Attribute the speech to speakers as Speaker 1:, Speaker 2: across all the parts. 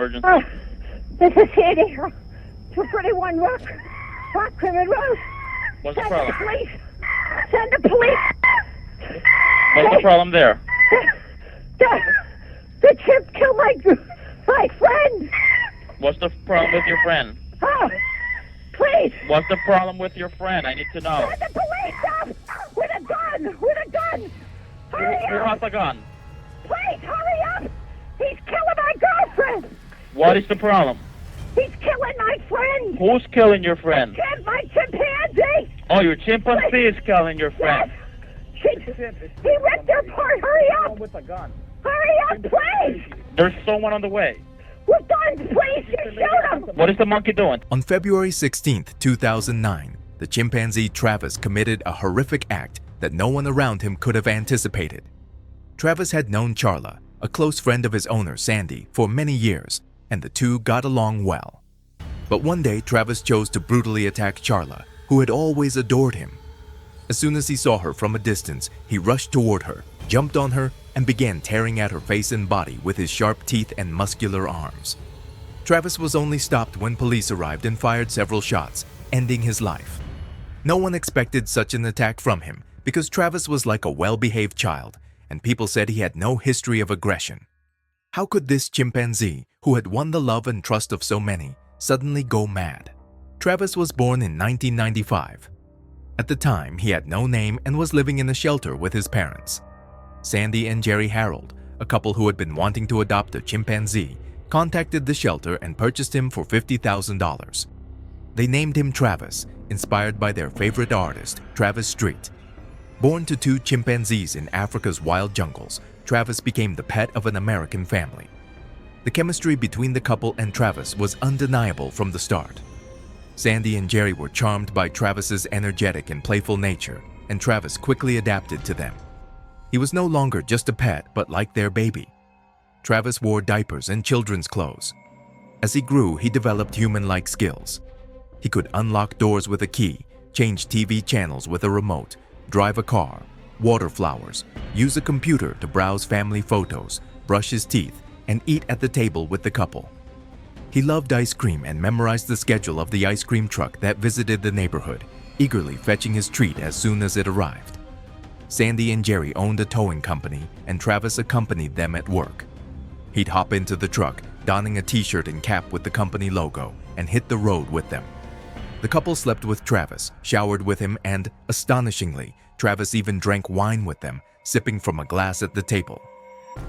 Speaker 1: Emergency.
Speaker 2: This is Sandy. 241 Rockrimmon Road.
Speaker 1: What's the
Speaker 2: Send
Speaker 1: problem?
Speaker 2: the police. Send the police.
Speaker 1: What's the problem there?
Speaker 2: The chimp killed my friend.
Speaker 1: What's the problem with your friend?
Speaker 2: Oh, please.
Speaker 1: What's the problem with your friend? I need to know.
Speaker 2: Send the police up with a gun. With a gun. Hurry
Speaker 1: Who
Speaker 2: up.
Speaker 1: has the gun?
Speaker 2: Please, hurry up. He's killing my girlfriend.
Speaker 1: What is the problem?
Speaker 2: He's killing my friend.
Speaker 1: Who's killing your friend?
Speaker 2: Chimp, my chimpanzee.
Speaker 1: Oh, your chimpanzee is killing your friend.
Speaker 2: Yes. He ripped her apart. Hurry up.
Speaker 1: With a gun.
Speaker 2: Hurry up, please.
Speaker 1: There's someone on the way.
Speaker 2: With guns, please. Shoot him.
Speaker 1: What is the monkey doing?
Speaker 3: On February 16, 2009, the chimpanzee Travis committed a horrific act that no one around him could have anticipated. Travis had known Charla, a close friend of his owner Sandy, for many years, and the two got along well. But one day, Travis chose to brutally attack Charla, who had always adored him. As soon as he saw her from a distance, he rushed toward her, jumped on her, and began tearing at her face and body with his sharp teeth and muscular arms. Travis was only stopped when police arrived and fired several shots, ending his life. No one expected such an attack from him because Travis was like a well-behaved child, and people said he had no history of aggression. How could this chimpanzee, who had won the love and trust of so many, suddenly go mad? Travis was born in 1995. At the time, he had no name and was living in a shelter with his parents. Sandy and Jerry Herold, a couple who had been wanting to adopt a chimpanzee, contacted the shelter and purchased him for $50,000. They named him Travis, inspired by their favorite artist, Travis Street. Born to two chimpanzees in Africa's wild jungles, Travis became the pet of an American family. The chemistry between the couple and Travis was undeniable from the start. Sandy and Jerry were charmed by Travis's energetic and playful nature, and Travis quickly adapted to them. He was no longer just a pet, but like their baby. Travis wore diapers and children's clothes. As he grew, he developed human-like skills. He could unlock doors with a key, change TV channels with a remote, drive a car, water flowers, use a computer to browse family photos, brush his teeth, and eat at the table with the couple. He loved ice cream and memorized the schedule of the ice cream truck that visited the neighborhood, eagerly fetching his treat as soon as it arrived. Sandy and Jerry owned a towing company, and Travis accompanied them at work. He'd hop into the truck, donning a t-shirt and cap with the company logo, and hit the road with them. The couple slept with Travis, showered with him, and, astonishingly, Travis even drank wine with them, sipping from a glass at the table.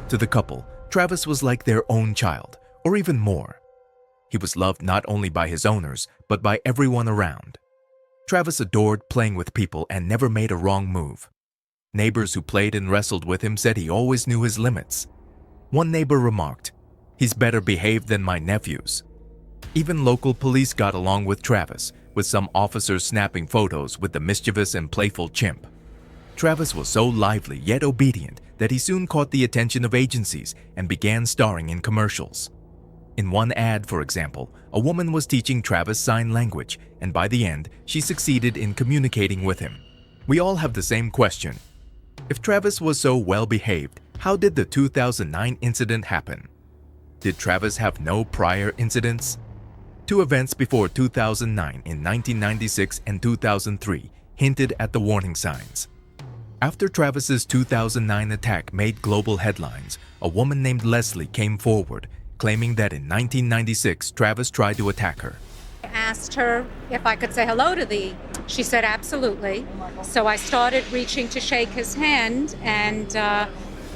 Speaker 3: To the couple, Travis was like their own child, or even more. He was loved not only by his owners, but by everyone around. Travis adored playing with people and never made a wrong move. Neighbors who played and wrestled with him said he always knew his limits. One neighbor remarked, "He's better behaved than my nephews." Even local police got along with Travis, with some officers snapping photos with the mischievous and playful chimp. Travis was so lively yet obedient that he soon caught the attention of agencies and began starring in commercials. In one ad, for example, a woman was teaching Travis sign language, and by the end, she succeeded in communicating with him. We all have the same question. If Travis was so well behaved, how did the 2009 incident happen? Did Travis have no prior incidents? Two events before 2009 in 1996 and 2003 hinted at the warning signs. After Travis's 2009 attack made global headlines, a woman named Leslie came forward, claiming that in 1996 Travis tried to attack her.
Speaker 4: I asked her if I could say hello to thee. She said absolutely. So I started reaching to shake his hand, and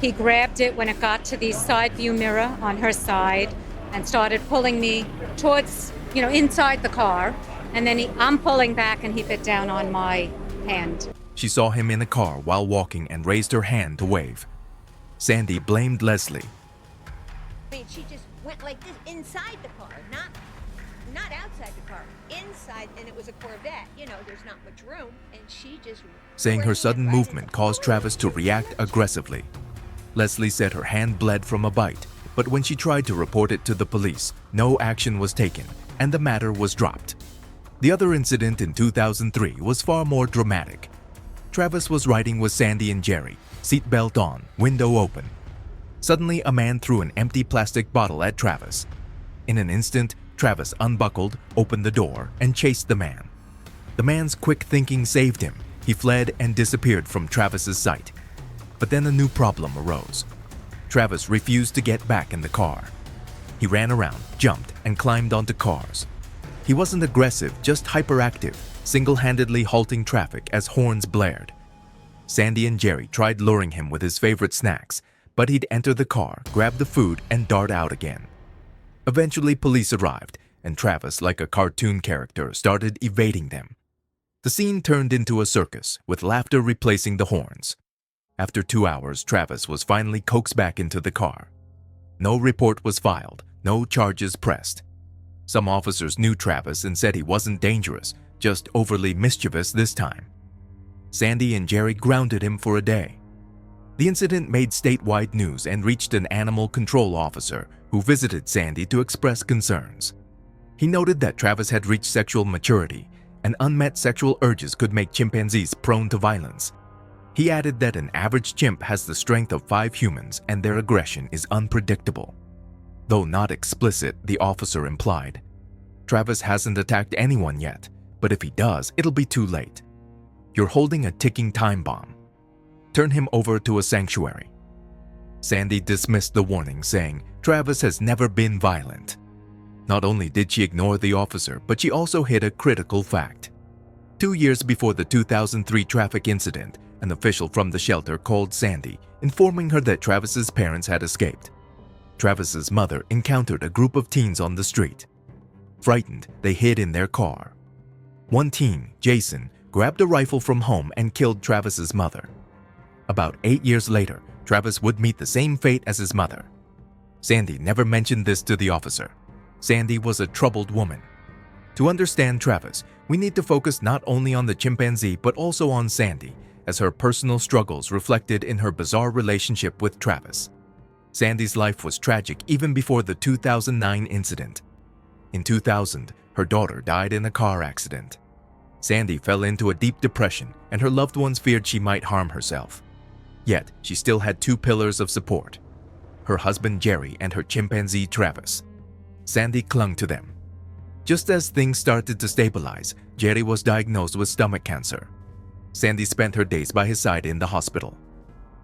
Speaker 4: he grabbed it when it got to the side view mirror on her side and started pulling me towards, inside the car. And then I'm pulling back and he bit down on my hand.
Speaker 3: She saw him in a car while walking and raised her hand to wave. Sandy blamed Leslie.
Speaker 5: She just went like this inside the car, not outside the car, inside, and it was a Corvette. There's not much room, and she just...
Speaker 3: Saying her sudden movement caused Travis to react aggressively. Leslie said her hand bled from a bite, but when she tried to report it to the police, no action was taken, and the matter was dropped. The other incident in 2003 was far more dramatic. Travis was riding with Sandy and Jerry, seatbelt on, window open. Suddenly, a man threw an empty plastic bottle at Travis. In an instant, Travis unbuckled, opened the door, and chased the man. The man's quick thinking saved him. He fled and disappeared from Travis's sight. But then a new problem arose. Travis refused to get back in the car. He ran around, jumped, and climbed onto cars. He wasn't aggressive, just hyperactive, single-handedly halting traffic as horns blared. Sandy and Jerry tried luring him with his favorite snacks, but he'd enter the car, grab the food, and dart out again. Eventually, police arrived, and Travis, like a cartoon character, started evading them. The scene turned into a circus, with laughter replacing the horns. After 2 hours, Travis was finally coaxed back into the car. No report was filed, no charges pressed. Some officers knew Travis and said he wasn't dangerous, just overly mischievous this time. Sandy and Jerry grounded him for a day. The incident made statewide news and reached an animal control officer who visited Sandy to express concerns. He noted that Travis had reached sexual maturity, and unmet sexual urges could make chimpanzees prone to violence. He added that an average chimp has the strength of 5 humans and their aggression is unpredictable. Though not explicit, the officer implied, Travis hasn't attacked anyone yet, but if he does, it'll be too late. You're holding a ticking time bomb. Turn him over to a sanctuary. Sandy dismissed the warning, saying Travis has never been violent. Not only did she ignore the officer, but she also hid a critical fact. 2 years before the 2003 traffic incident, an official from the shelter called Sandy, informing her that Travis's parents had escaped. Travis's mother encountered a group of teens on the street. Frightened, they hid in their car. One teen, Jason, grabbed a rifle from home and killed Travis's mother. About 8 years later, Travis would meet the same fate as his mother. Sandy never mentioned this to the officer. Sandy was a troubled woman. To understand Travis, we need to focus not only on the chimpanzee but also on Sandy, as her personal struggles reflected in her bizarre relationship with Travis. Sandy's life was tragic even before the 2009 incident. In 2000, her daughter died in a car accident. Sandy fell into a deep depression, and her loved ones feared she might harm herself. Yet, she still had 2 pillars of support: her husband Jerry and her chimpanzee Travis. Sandy clung to them. Just as things started to stabilize, Jerry was diagnosed with stomach cancer. Sandy spent her days by his side in the hospital.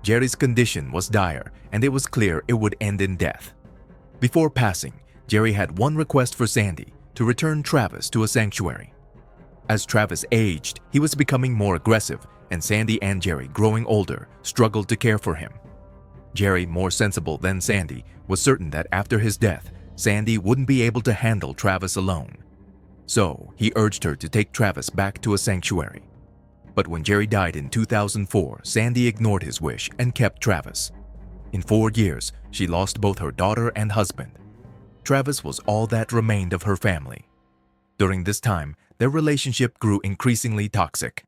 Speaker 3: Jerry's condition was dire, and it was clear it would end in death. Before passing, Jerry had one request for Sandy: to return Travis to a sanctuary. As Travis aged, he was becoming more aggressive, and Sandy and Jerry, growing older, struggled to care for him. Jerry, more sensible than Sandy, was certain that after his death, Sandy wouldn't be able to handle Travis alone. So, he urged her to take Travis back to a sanctuary. But when Jerry died in 2004, Sandy ignored his wish and kept Travis. In 4 years, she lost both her daughter and husband. Travis was all that remained of her family. During this time, their relationship grew increasingly toxic.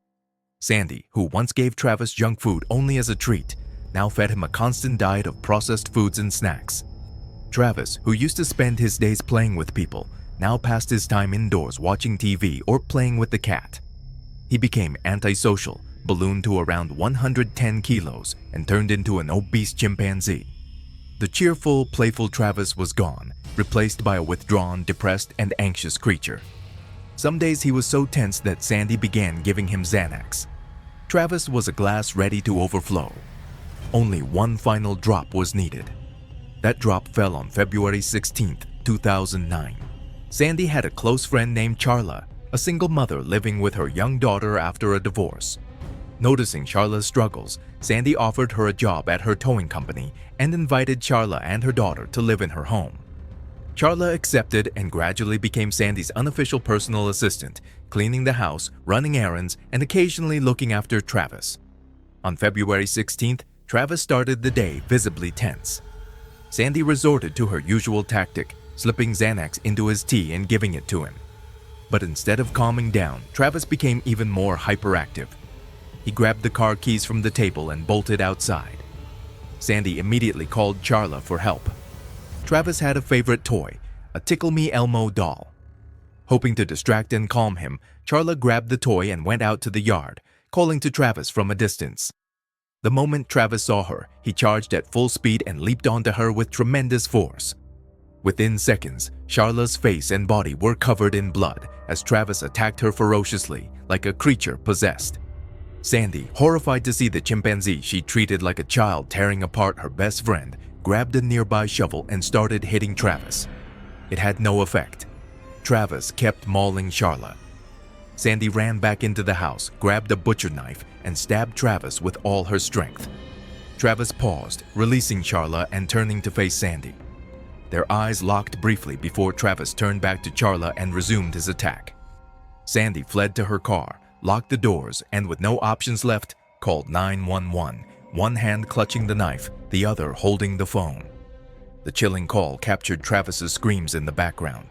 Speaker 3: Sandy, who once gave Travis junk food only as a treat, now fed him a constant diet of processed foods and snacks. Travis, who used to spend his days playing with people, now passed his time indoors watching TV or playing with the cat. He became antisocial, ballooned to around 110 kilos, and turned into an obese chimpanzee. The cheerful, playful Travis was gone, replaced by a withdrawn, depressed, and anxious creature. Some days he was so tense that Sandy began giving him Xanax. Travis was a glass ready to overflow. Only one final drop was needed. That drop fell on February 16, 2009. Sandy had a close friend named Charla, a single mother living with her young daughter after a divorce. Noticing Charla's struggles, Sandy offered her a job at her towing company and invited Charla and her daughter to live in her home. Charla accepted and gradually became Sandy's unofficial personal assistant, cleaning the house, running errands, and occasionally looking after Travis. On February 16th, Travis started the day visibly tense. Sandy resorted to her usual tactic, slipping Xanax into his tea and giving it to him. But instead of calming down, Travis became even more hyperactive. He grabbed the car keys from the table and bolted outside. Sandy immediately called Charla for help. Travis had a favorite toy, a Tickle Me Elmo doll. Hoping to distract and calm him, Charla grabbed the toy and went out to the yard, calling to Travis from a distance. The moment Travis saw her, he charged at full speed and leaped onto her with tremendous force. Within seconds, Charla's face and body were covered in blood as Travis attacked her ferociously like a creature possessed. Sandy, horrified to see the chimpanzee she treated like a child tearing apart her best friend, grabbed a nearby shovel and started hitting Travis. It had no effect. Travis kept mauling Charla. Sandy ran back into the house, grabbed a butcher knife, and stabbed Travis with all her strength. Travis paused, releasing Charla and turning to face Sandy. Their eyes locked briefly before Travis turned back to Charla and resumed his attack. Sandy fled to her car, locked the doors, and with no options left, called 911, one hand clutching the knife, the other holding the phone. The chilling call captured Travis's screams in the background.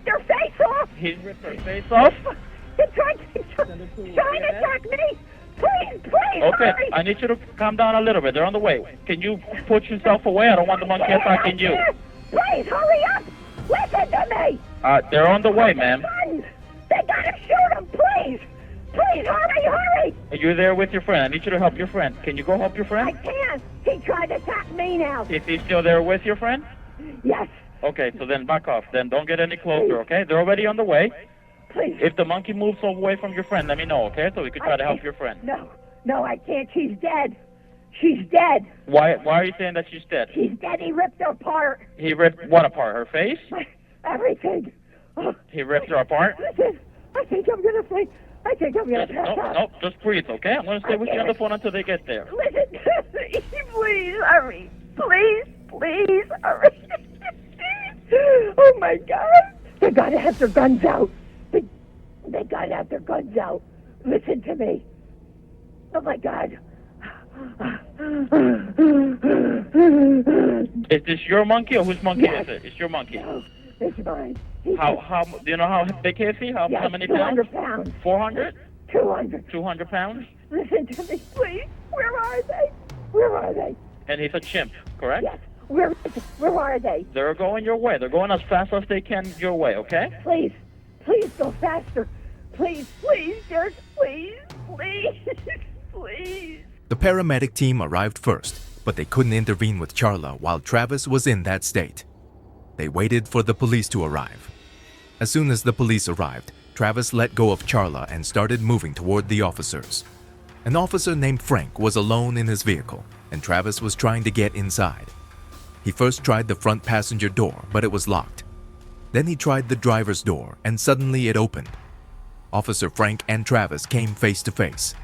Speaker 2: Your face off!
Speaker 1: He ripped her face off?
Speaker 2: He's trying to attack me! Please,
Speaker 1: Okay,
Speaker 2: hurry!
Speaker 1: I need you to calm down a little bit. They're on the way. Can you put yourself away? I don't want the monkey attacking you.
Speaker 2: Please, hurry up! Listen to me!
Speaker 1: They're on the way, ma'am.
Speaker 2: Guns! They gotta shoot him, please! Please, hurry!
Speaker 1: You're there with your friend. I need you to help your friend. Can you go help your
Speaker 2: I
Speaker 1: friend?
Speaker 2: can't! He tried to attack me now!
Speaker 1: Is he still there with your friend?
Speaker 2: Yes,
Speaker 1: Okay, so then back off. Then don't get any closer, okay? They're already on the way.
Speaker 2: please.
Speaker 1: If the monkey moves away from your friend, let me know, okay? So we can try to help your friend.
Speaker 2: No, I can't. She's dead. She's dead.
Speaker 1: Why are you saying that she's dead?
Speaker 2: She's dead. He ripped her apart.
Speaker 1: He ripped what apart? Her face?
Speaker 2: Everything. Oh,
Speaker 1: He ripped her apart?
Speaker 2: listen, I think I'm gonna faint. I think I'm gonna pass out.
Speaker 1: No, just breathe, okay? I'm going to stay with you on the phone until they get there.
Speaker 2: Listen, please hurry. Please hurry. Oh my God. They gotta have their guns out. They gotta have their guns out. Listen to me. Oh my God.
Speaker 1: Is this your monkey or whose monkey
Speaker 2: Yes.
Speaker 1: is it? It's your monkey.
Speaker 2: No, it's mine.
Speaker 1: How do you know how big is he? How many pounds?
Speaker 2: 200 pounds.
Speaker 1: 400?
Speaker 2: 200.
Speaker 1: 200 pounds?
Speaker 2: Listen to me, please. Where are they? Where are they?
Speaker 1: And he's a chimp, correct?
Speaker 2: Yes. Where are they?
Speaker 1: They're going your way. They're going as fast as they can your way, okay?
Speaker 2: Please go faster. Please, Dirk. Please.
Speaker 3: The paramedic team arrived first, but they couldn't intervene with Charla while Travis was in that state. They waited for the police to arrive. As soon as the police arrived, Travis let go of Charla and started moving toward the officers. An officer named Frank was alone in his vehicle, and Travis was trying to get inside. He first tried the front passenger door, but it was locked. Then he tried the driver's door, and suddenly it opened. Officer Frank and Travis came face to face.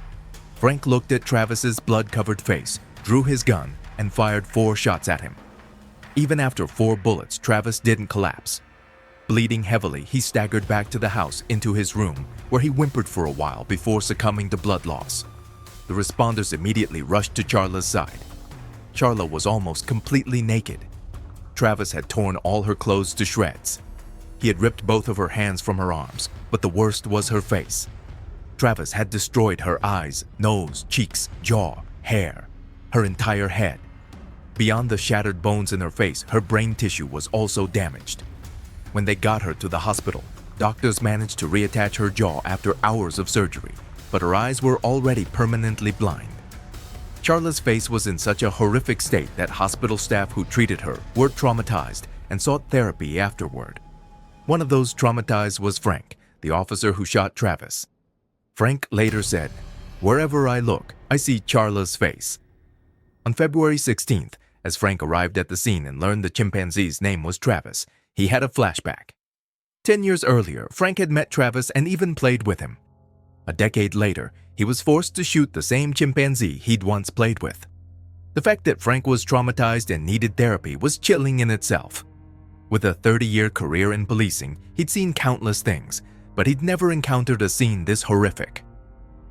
Speaker 3: Frank looked at Travis's blood-covered face, drew his gun, and fired 4 shots at him. Even after 4 bullets, Travis didn't collapse. Bleeding heavily, he staggered back to the house into his room, where he whimpered for a while before succumbing to blood loss. The responders immediately rushed to Charla's side. Charla was almost completely naked. Travis had torn all her clothes to shreds. He had ripped both of her hands from her arms, but the worst was her face. Travis had destroyed her eyes, nose, cheeks, jaw, hair, her entire head. Beyond the shattered bones in her face, her brain tissue was also damaged. When they got her to the hospital, doctors managed to reattach her jaw after hours of surgery, but her eyes were already permanently blind. Charla's face was in such a horrific state that hospital staff who treated her were traumatized and sought therapy afterward. One of those traumatized was Frank, the officer who shot Travis. Frank later said, "Wherever I look, I see Charla's face." On February 16th, as Frank arrived at the scene and learned the chimpanzee's name was Travis, he had a flashback. 10 years earlier, Frank had met Travis and even played with him. A decade later, he was forced to shoot the same chimpanzee he'd once played with. The fact that Frank was traumatized and needed therapy was chilling in itself. With a 30-year career in policing, he'd seen countless things, but he'd never encountered a scene this horrific.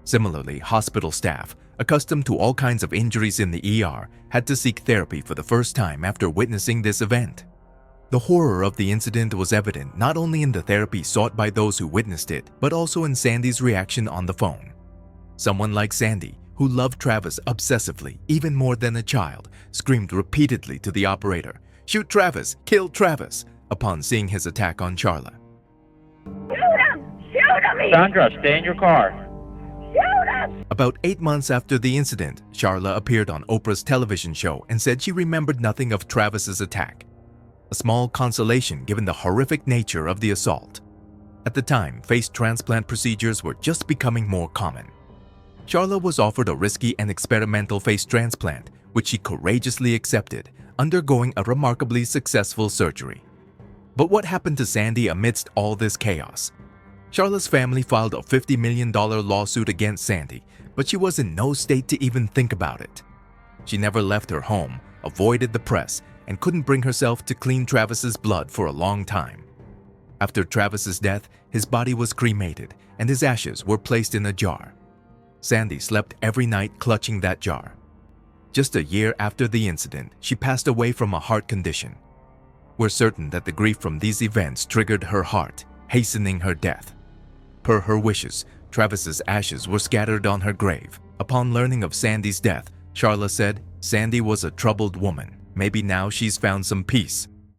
Speaker 3: Similarly, hospital staff, accustomed to all kinds of injuries in the ER, had to seek therapy for the first time after witnessing this event. The horror of the incident was evident not only in the therapy sought by those who witnessed it, but also in Sandy's reaction on the phone. Someone like Sandy, who loved Travis obsessively, even more than a child, screamed repeatedly to the operator, "Shoot Travis! Kill Travis!" upon seeing his attack on Charla.
Speaker 2: Shoot him!
Speaker 1: Sandra, stay in your car.
Speaker 2: Shoot him!
Speaker 3: About 8 months after the incident, Charla appeared on Oprah's television show and said she remembered nothing of Travis's attack. a small consolation given the horrific nature of the assault. At the time, face transplant procedures were just becoming more common. Charla was offered a risky and experimental face transplant, which she courageously accepted, undergoing a remarkably successful surgery. But what happened to Sandy amidst all this chaos? Charla's family filed a $50 million lawsuit against Sandy, but she was in no state to even think about it. She never left her home, avoided the press, and couldn't bring herself to clean Travis's blood for a long time. After Travis's death, his body was cremated and his ashes were placed in a jar. Sandy slept every night clutching that jar. Just a year after the incident, she passed away from a heart condition. We're certain that the grief from these events triggered her heart, hastening her death. Per her wishes, Travis's ashes were scattered on her grave. Upon learning of Sandy's death, Charla said, "Sandy was a troubled woman. Maybe now she's found some peace."